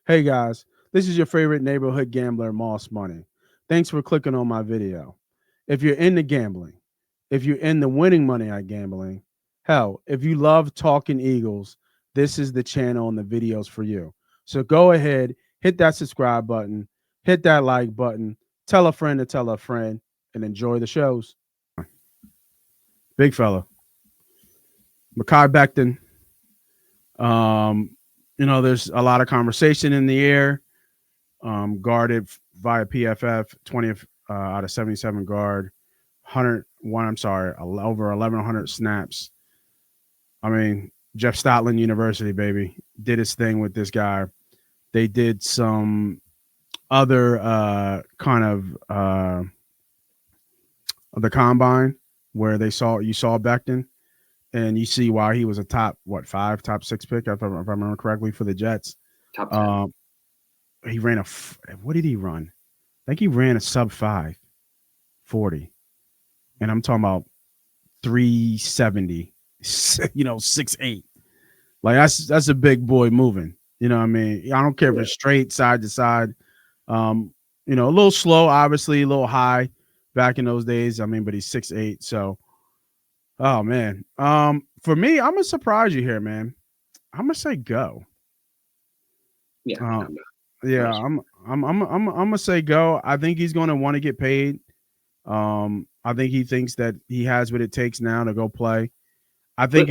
Hey guys, this is your favorite neighborhood gambler, Moss Money. Thanks for clicking on my video. If you're into gambling, if you're into winning money at gambling, hell, if you love talking Eagles, this is the channel and the videos for you. So go ahead, hit that subscribe button, hit that like button, tell a friend to tell a friend, and enjoy the shows. Big fella, Mekhi Becton. Um, there's a lot of conversation in the air. Guarded via PFF, 20th out of 77 guard, 101, I'm sorry, over 1,100 snaps. I mean, Jeff Stoutland University, baby, did his thing with this guy. They did some other kind of the combine where you saw Becton and you see why he was a top, top six pick, if I remember correctly, for the Jets. Top 10. He ran what did he run? I think he ran a sub 5.40. And I'm talking about 370, 6'8". Like that's a big boy moving. You know what I mean? I don't care if it's straight side to side. A little slow, obviously, a little high back in those days. I mean, but he's 6'8". So oh man. For me, I'm gonna surprise you here, man. I'm gonna say go. Yeah. Yeah, I'm gonna say go. I think he's gonna want to get paid. I think he thinks that he has what it takes now to go play. I think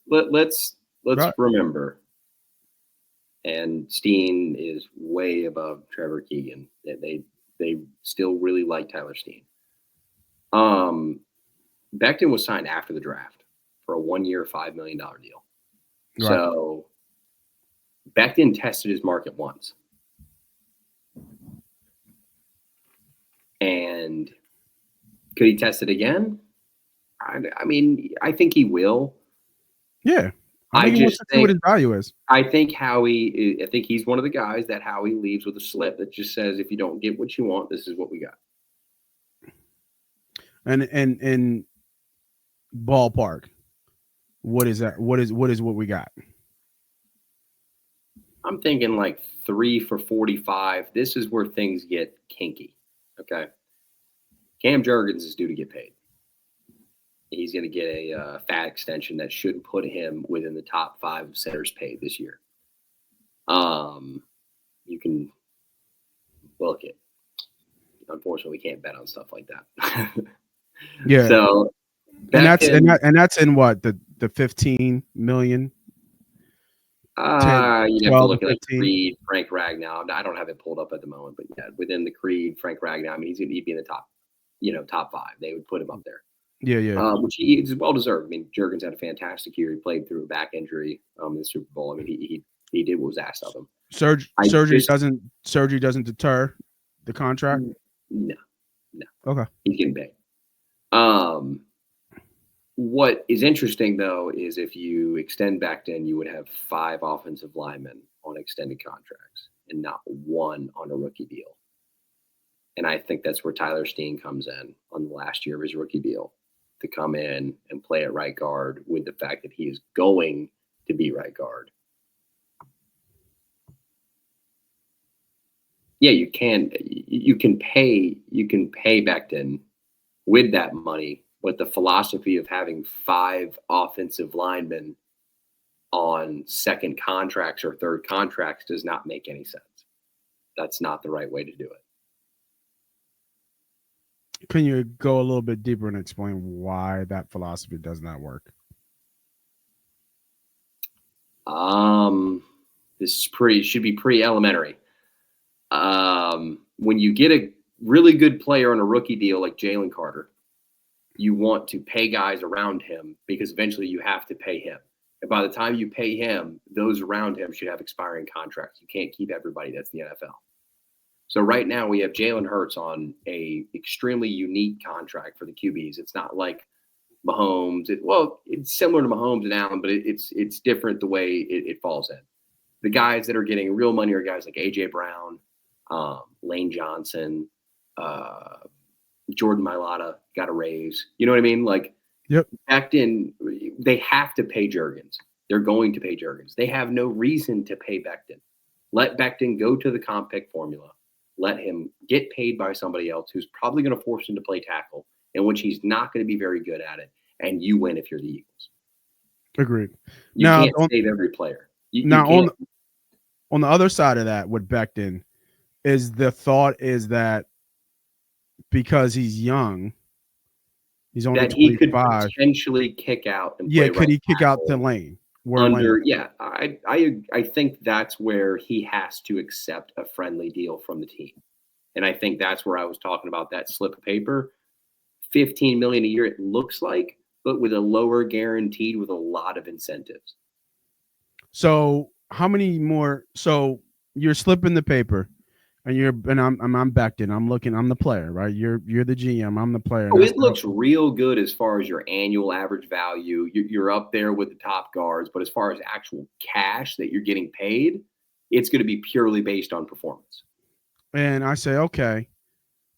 let's remember, and Steen is way above Trevor Keegan. They still really like Tyler Steen. Becton was signed after the draft for a 1-year, $5 million deal. Right. So Becton tested his market once. And could he test it again? I mean, I think he will. Yeah. I think he wants to see what his value is. I think he's one of the guys that Howie leaves with a slip that just says, if you don't get what you want, this is what we got. And ballpark, what is that? What is what we got? I'm thinking like 3 for 45. This is where things get kinky. Okay. Cam Jurgens is due to get paid. He's going to get a fat extension that should put him within the top 5 of centers paid this year. You can book it. Unfortunately, we can't bet on stuff like that. Yeah. So that's in what, the 15 million. You'd have to look at like Creed, Frank Ragnow. I don't have it pulled up at the moment, but yeah, within the Creed, Frank Ragnow. I mean, he'd be in the top 5. They would put him up there. Yeah. Which he is well deserved. I mean, Jurgens had a fantastic year. He played through a back injury in the Super Bowl. I mean, he did what was asked of him. Surgery doesn't deter the contract. No. Okay, he's getting paid. What is interesting though is if you extend Becton, you would have 5 offensive linemen on extended contracts and not 1 on a rookie deal. And I think that's where Tyler Steen comes in on the last year of his rookie deal, to come in and play at right guard with the fact that he is going to be right guard. Yeah, you can pay Becton with that money, but the philosophy of having 5 offensive linemen on second contracts or third contracts does not make any sense. That's not the right way to do it. Can you go a little bit deeper and explain why that philosophy does not work? This should be pretty elementary. When you get a really good player on a rookie deal like Jalen Carter, you want to pay guys around him because eventually you have to pay him. And by the time you pay him, those around him should have expiring contracts. You can't keep everybody. That's the NFL. So right now we have Jalen Hurts on a extremely unique contract for the QBs. It's not like Mahomes. It's similar to Mahomes and Allen, but it's different the way it falls in. The guys that are getting real money are guys like A.J. Brown, Lane Johnson, Jordan Mailata got a raise. You know what I mean? Like, yep. Becton, they have to pay Jurgens. They're going to pay Jurgens. They have no reason to pay Becton. Let Becton go to the comp pick formula. Let him get paid by somebody else who's probably going to force him to play tackle, in which he's not going to be very good at it, and you win if you're the Eagles. Agreed. You Now, can't save every player. You now can't. on the other side of that with Becton, is the thought is that because he's young, he's only That he could 25. potentially kick out and Yeah, play could right he kick out to tackle Lane? Where Lane? under. Yeah, I think that's where he has to accept a friendly deal from the team, and I think that's where I was talking about that slip of paper, $15 million a year. It looks like, but with a lower guaranteed, with a lot of incentives. So how many more? So you're slipping the paper, and I'm Becton. I'm looking. I'm the player, right? You're the GM. I'm the player. And Oh, that's it looks real good as far as your annual average value. You're up there with the top guards, but as far as actual cash that you're getting paid, it's going to be purely based on performance. and I say okay,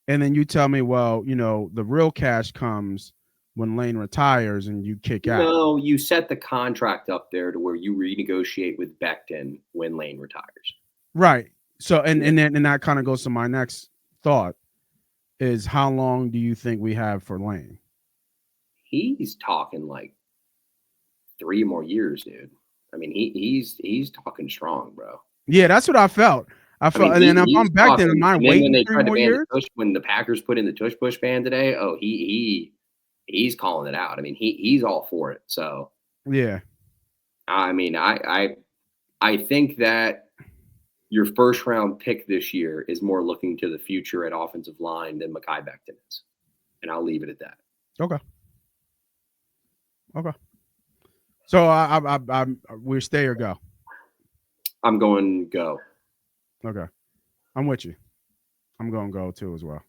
and then you tell me, well, the real cash comes when Lane retires and you kick out. No, you set the contract up there to where you renegotiate with Becton when Lane retires. Right. So and Yeah. and that kind of goes to my next thought is how long do you think we have for Lane? He's talking like 3 more years, dude. I mean, he's talking strong, bro. Yeah, that's what I felt. I I felt, mean, and then if he's I'm back then, talking. am I And then when waiting they 3 tried to more ban years? the tush, when the Packers put in the tush push ban today, oh, he's calling it out. I mean, he's all for it. So, Yeah. I mean, I think that your first round pick this year is more looking to the future at offensive line than Mekhi Becton is, and I'll leave it at that. Okay. Okay. So we're stay or go. I'm going go. Okay. I'm with you. I'm going to go too as well.